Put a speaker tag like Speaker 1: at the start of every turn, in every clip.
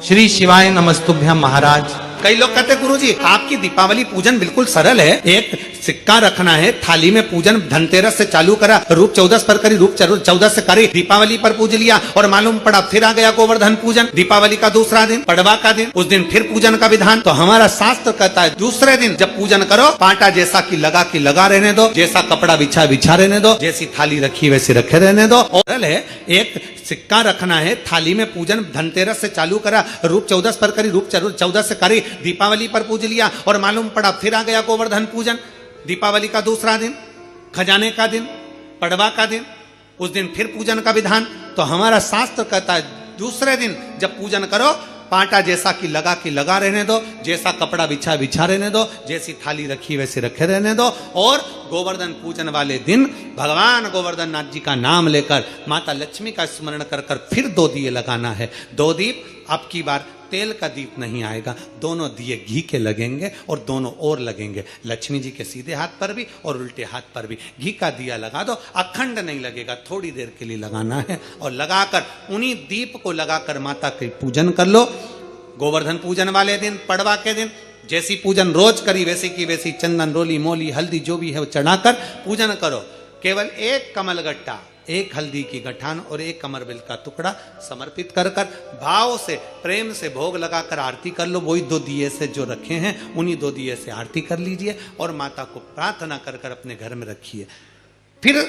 Speaker 1: श्री शिवाय नमस्तुभ्यम महाराज। कई लोग कहते गुरुजी आपकी दीपावली पूजन बिल्कुल सरल है, एक सिक्का रखना है, थाली में पूजन धनतेरस से चालू करा, रूप 14 पर करी, रूप 14 से करी, दीपावली पर पूज लिया और मालूम पड़ा फिर आ गया गोवर्धन पूजन, दीपावली का दूसरा दिन पड़वा का दिन, उस दिन फिर पूजन का विधान। तो हमारा शास्त्र कहता है दूसरे दिन जब पूजन करो पाटा जैसा की लगा रहने दो, जैसा कपड़ा बिछा रहने दो, जैसी थाली रखी वैसी रखे रहने दो। और है एक सिक्का रखना है, थाली में पूजन धनतेरस से चालू करा, रूप 14 पर करी, रूप 14 से करी, दीपावली पर पूज लिया और मालूम पड़ा फिर आ गया गोवर्धन पूजन, दीपावली का दूसरा दिन, खजाने का दिन, पड़वा का दिन, उस दिन फिर पूजन का विधान। तो हमारा शास्त्र कहता है दूसरे दिन जब पूजन करो पाटा जैसा की लगा रहने दो, जैसा कपड़ा बिछा रहने दो, जैसी थाली रखी वैसे रखे रहने दो। और गोवर्धन पूजन वाले दिन भगवान गोवर्धन नाथ जी का नाम लेकर माता लक्ष्मी का स्मरण कर फिर 2 दिए लगाना है। 2 दीप, अब की बार तेल का दीप नहीं आएगा, दोनों दिए घी के लगेंगे और दोनों ओर लगेंगे, लक्ष्मी जी के सीधे हाथ पर भी और उल्टे हाथ पर भी। घी का दिया लगा दो, अखंड नहीं लगेगा, थोड़ी देर के लिए लगाना है और लगाकर उन्हीं दीप को लगाकर माता के पूजन कर लो। गोवर्धन पूजन वाले दिन, पड़वा के दिन जैसी पूजन रोज करी वैसी की वैसी चंदन, रोली, मोली, हल्दी जो भी है वो चढ़ाकर पूजन करो। केवल एक कमल गट्टा, एक हल्दी की गठान और एक कमरबिल का टुकड़ा समर्पित कर भाव से प्रेम से भोग लगाकर आरती कर लो। वही 2 दिए से जो रखे हैं उन्हीं 2 दिए से आरती कर लीजिए और माता को प्रार्थना कर अपने घर में रखिए। फिर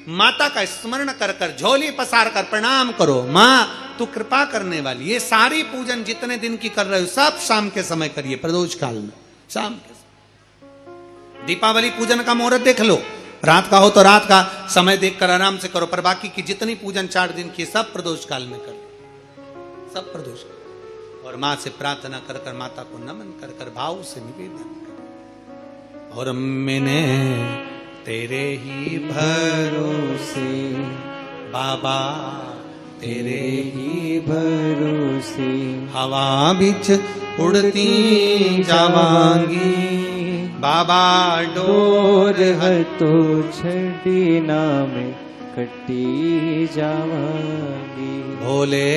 Speaker 1: माता का स्मरण कर झोली पसार कर प्रणाम करो, माँ तू कृपा करने वाली। ये सारी पूजन जितने दिन की कर रहे हो सब शाम के समय करिए, प्रदोष काल में शाम के समय। दीपावली पूजन का मुहूर्त देख लो, रात का हो तो रात का समय देखकर आराम से करो, पर बाकी की जितनी पूजन 4 दिन की सब प्रदोष काल में कर लो, सब प्रदोष काल। और माँ से प्रार्थना कर माता को नमन कर भाव से निवेदन कर। और मैंने तेरे ही भरोसे बाबा, तेरे ही भरोसे हवा बिच उड़ती जावांगी, बाबा डोर
Speaker 2: तो छड़ी नाम कटी जावांगी,
Speaker 1: भोले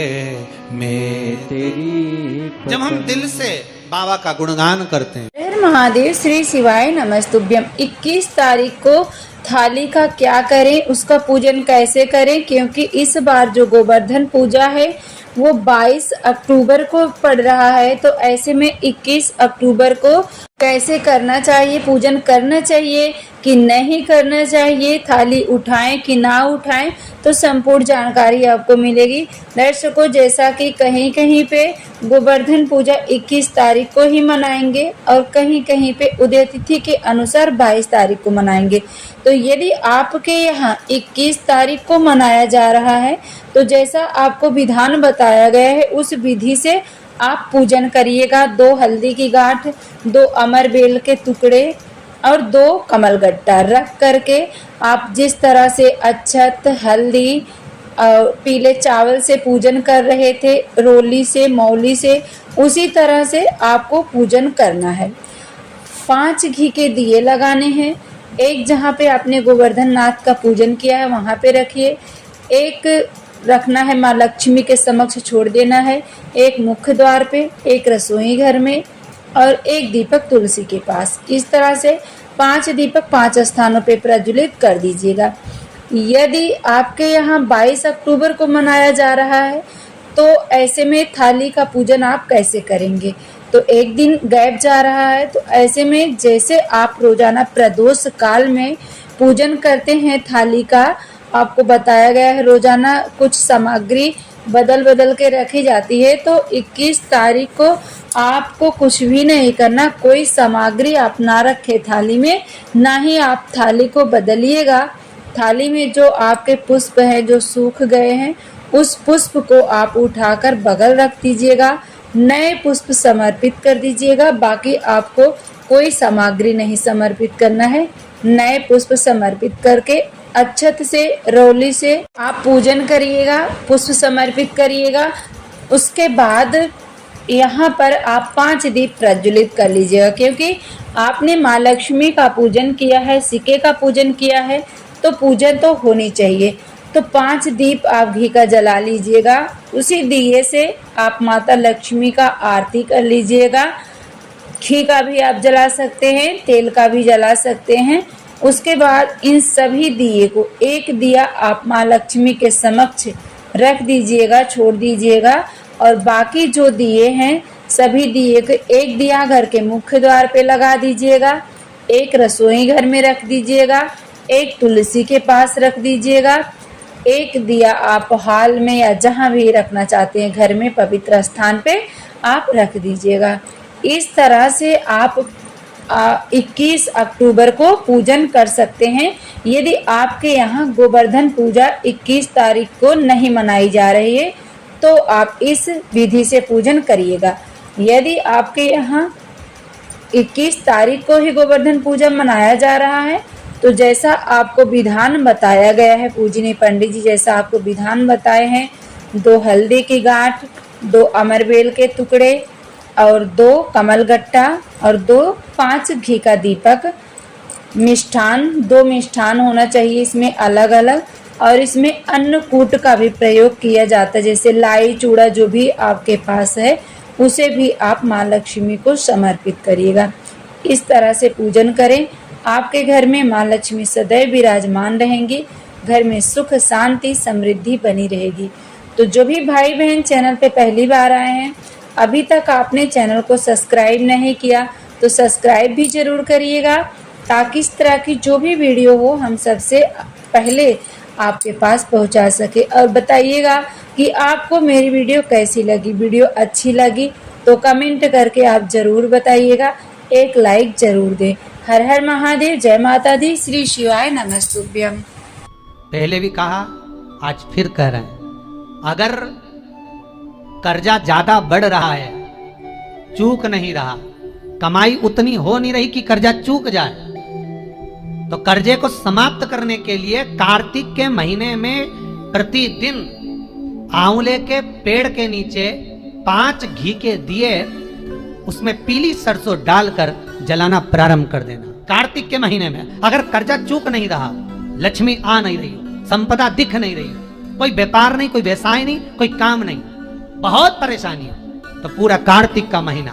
Speaker 1: मैं
Speaker 2: तेरी।
Speaker 1: जब हम दिल से बाबा का गुणगान करते हैं।
Speaker 3: हर महादेव, श्री शिवाय नमस्तुभ्यम। 21 तारीख को थाली का क्या करें, उसका पूजन कैसे करें, क्योंकि इस बार जो गोवर्धन पूजा है वो 22 अक्टूबर को पड़ रहा है। तो ऐसे में 21 अक्टूबर को कैसे करना चाहिए, पूजन करना चाहिए कि नहीं करना चाहिए, थाली उठाएं कि ना उठाएं, तो संपूर्ण जानकारी आपको मिलेगी। दर्शकों, जैसा कि कहीं कहीं पे गोवर्धन पूजा 21 तारीख को ही मनाएंगे और कहीं कहीं पे उदय तिथि के अनुसार 22 तारीख को मनाएंगे। तो यदि आपके यहाँ 21 तारीख को मनाया जा रहा है तो जैसा आपको विधान बताया गया है उस विधि से आप पूजन करिएगा। 2 हल्दी की गांठ, 2 अमर बेल के टुकड़े और 2 कमल गट्टा रख करके आप जिस तरह से अक्षत, हल्दी और पीले चावल से पूजन कर रहे थे, रोली से, मौली से, उसी तरह से आपको पूजन करना है। 5 घी के दिए लगाने हैं। एक जहाँ पे आपने गोवर्धन नाथ का पूजन किया है वहाँ पे रखिए, एक रखना है माँ लक्ष्मी के समक्ष छोड़ देना है, एक मुख्य द्वार पे, एक रसोई घर में और एक दीपक तुलसी के पास। इस तरह से 5 दीपक 5 स्थानों पे प्रज्वलित कर दीजिएगा। यदि आपके यहाँ 22 अक्टूबर को मनाया जा रहा है तो ऐसे में थाली का पूजन आप कैसे करेंगे, तो एक दिन गैप जा रहा है। तो ऐसे में जैसे आप रोजाना प्रदोष काल में पूजन करते हैं थाली का, आपको बताया गया है रोजाना कुछ सामग्री बदल के रखी जाती है। तो 21 तारीख को आपको कुछ भी नहीं करना, कोई सामग्री आप ना रखे थाली में, ना ही आप थाली को बदलिएगा। थाली में जो आपके पुष्प हैं जो सूख गए हैं उस पुष्प को आप उठाकर बगल रख दीजिएगा, नए पुष्प समर्पित कर दीजिएगा। बाकी आपको कोई सामग्री नहीं समर्पित करना है, नए पुष्प समर्पित करके अक्षत से, रोली से आप पूजन करिएगा, पुष्प समर्पित करिएगा। उसके बाद यहाँ पर आप 5 दीप प्रज्वलित कर लीजिएगा, क्योंकि आपने माँ लक्ष्मी का पूजन किया है, सिक्के का पूजन किया है, तो पूजन तो होनी चाहिए। तो 5 दीप आप घी का जला लीजिएगा। उसी दिए से आप माता लक्ष्मी का आरती कर लीजिएगा। घी का भी आप जला सकते हैं, तेल का भी जला सकते हैं। उसके बाद इन सभी दिए को एक दिया आप माँ लक्ष्मी के समक्ष रख दीजिएगा, छोड़ दीजिएगा। और बाकी जो दिए हैं सभी दिए को एक दिया घर के मुख्य द्वार पे लगा दीजिएगा, एक रसोई घर में रख दीजिएगा, एक तुलसी के पास रख दीजिएगा, एक दिया आप हॉल में या जहाँ भी रखना चाहते हैं घर में पवित्र स्थान पे आप रख दीजिएगा। इस तरह से आप 21 अक्टूबर को पूजन कर सकते हैं। यदि आपके यहाँ गोवर्धन पूजा 21 तारीख को नहीं मनाई जा रही है तो आप इस विधि से पूजन करिएगा। यदि आपके यहाँ 21 तारीख को ही गोवर्धन पूजा मनाया जा रहा है तो जैसा आपको विधान बताया गया है, पूजनीय पंडित जी जैसा आपको विधान बताए हैं, 2 हल्दी की गांठ, 2 अमरबेल के टुकड़े और 2 कमलगट्टा और 5 घी का दीपक, मिष्ठान 2 मिष्ठान होना चाहिए इसमें अलग अलग, और इसमें अन्नकूट का भी प्रयोग किया जाता है। जैसे लाई चूड़ा जो भी आपके पास है उसे भी आप माँ लक्ष्मी को समर्पित करिएगा। इस तरह से पूजन करें, आपके घर में माँ लक्ष्मी सदैव विराजमान रहेंगी, घर में सुख शांति समृद्धि बनी रहेगी। तो जो भी भाई बहन चैनल पे पहली बार आए हैं, अभी तक आपने चैनल को सब्सक्राइब नहीं किया तो सब्सक्राइब भी जरूर करिएगा, ताकि इस तरह की जो भी वीडियो हो हम सबसे पहले आपके पास पहुंचा सके। और बताइएगा कि आपको मेरी वीडियो कैसी लगी। वीडियो अच्छी लगी तो कमेंट करके आप जरूर बताइएगा, एक लाइक जरूर दें। हर हर महादेव, जय माता दी, श्री शिवाय नमस्तुभ्यम।
Speaker 1: पहले भी कहा, आज फिर कह रहे हैं, अगर कर्जा ज्यादा बढ़ रहा है, चूक नहीं रहा, कमाई उतनी हो नहीं रही कि कर्जा चूक जाए, तो कर्जे को समाप्त करने के लिए कार्तिक के महीने में प्रतिदिन आंवले के पेड़ के नीचे 5 घी के दिए उसमें पीली सरसों डालकर जलाना प्रारंभ कर देना। कार्तिक के महीने में अगर कर्जा चूक नहीं रहा, लक्ष्मी आ नहीं रही, संपदा दिख नहीं रही, कोई व्यापार नहीं, कोई व्यवसाय नहीं, कोई काम नहीं, बहुत परेशानी है, तो पूरा कार्तिक का महीना,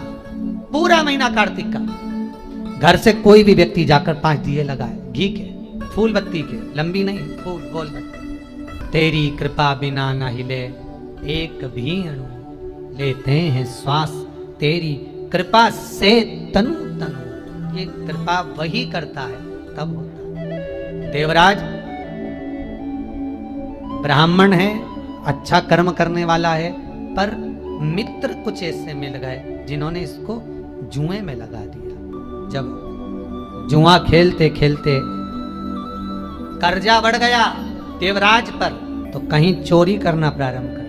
Speaker 1: पूरा महीना कार्तिक का घर से कोई भी व्यक्ति जाकर 5 दिए लगाए, घी के, फूल बत्ती के, लंबी नहीं, फूल गोल बत्ती। तेरी कृपा बिना न हिले एक भी अणु, लेते हैं श्वास तेरी कृपा से तनु तनु। ये कृपा वही करता है तब होता है। देवराज ब्राह्मण है, अच्छा कर्म करने वाला है, पर मित्र कुछ ऐसे मिल गए जिन्होंने इसको जुए में लगा दिया। जब जुआ खेलते खेलते कर्जा बढ़ गया देवराज पर, तो कहीं चोरी करना प्रारंभ कर।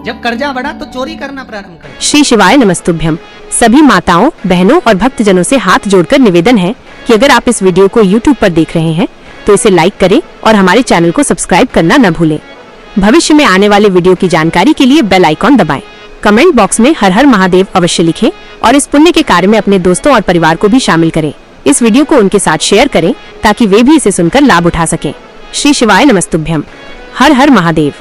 Speaker 1: जब कर्जा बढ़ा तो चोरी करना प्रारंभ कर।
Speaker 4: श्री शिवाय नमस्तुभ्यम। सभी माताओं, बहनों और भक्तजनों से हाथ जोड़कर निवेदन है कि अगर आप इस वीडियो को YouTube पर देख रहे हैं तो इसे लाइक करें और हमारे चैनल को सब्सक्राइब करना न भूलें। भविष्य में आने वाले वीडियो की जानकारी के लिए बेल आइकॉन दबाएं। कमेंट बॉक्स में हर हर महादेव अवश्य लिखें और इस पुण्य के कार्य में अपने दोस्तों और परिवार को भी शामिल करें। इस वीडियो को उनके साथ शेयर करें ताकि वे भी इसे सुनकर लाभ उठा सकें। श्री शिवाय नमस्तुभ्यम। हर हर महादेव।